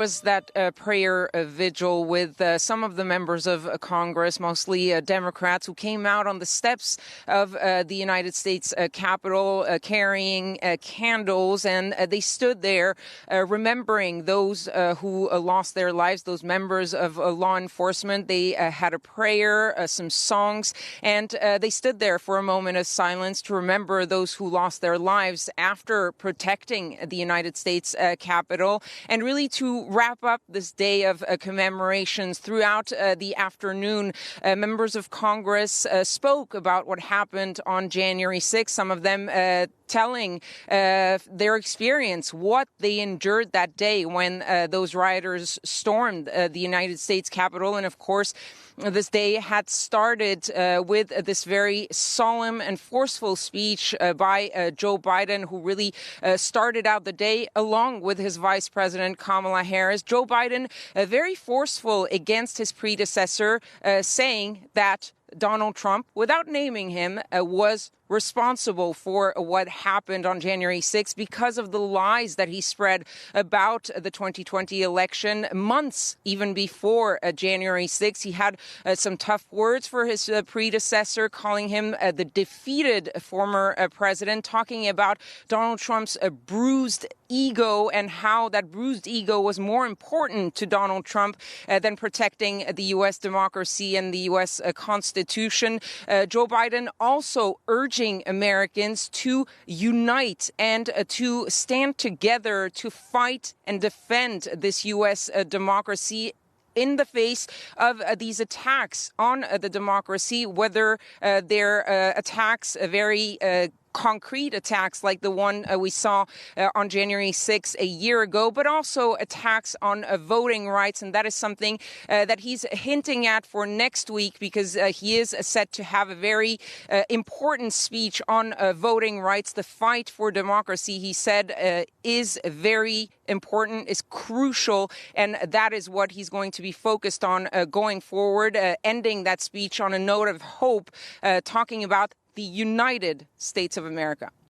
Was that prayer vigil with some of the members of Congress, mostly Democrats, who came out on the steps of the United States Capitol carrying candles, and they stood there remembering those who lost their lives, those members of law enforcement. They had a prayer, some songs, and they stood there for a moment of silence to remember those who lost their lives after protecting the United States Capitol, and really to wrap up this day of commemorations. Throughout the afternoon, members of Congress spoke about what happened on January 6th, some of them telling their experience, what they endured that day when those rioters stormed the United States Capitol. And of course, this day had started with this very solemn and forceful speech by Joe Biden, who really started out the day along with his Vice President Kamala Harris. Joe Biden very forceful against his predecessor, saying that Donald Trump, without naming him, was responsible for what happened on January 6th because of the lies that he spread about the 2020 election months even before January 6th. He had some tough words for his predecessor, calling him the defeated former president, talking about Donald Trump's bruised ego and how that bruised ego was more important to Donald Trump than protecting the U.S. democracy and the U.S. Constitution. Joe Biden also urging Americans to unite and to stand together to fight and defend this U.S. democracy in the face of these attacks on the democracy, whether they're attacks very concrete attacks like the one we saw on January 6th a year ago, but also attacks on voting rights. And that is something that he's hinting at for next week, because he is set to have a very important speech on voting rights. The fight for democracy, he said, is very important, is crucial, and that is what he's going to be focused on going forward, ending that speech on a note of hope, talking about the United States of America.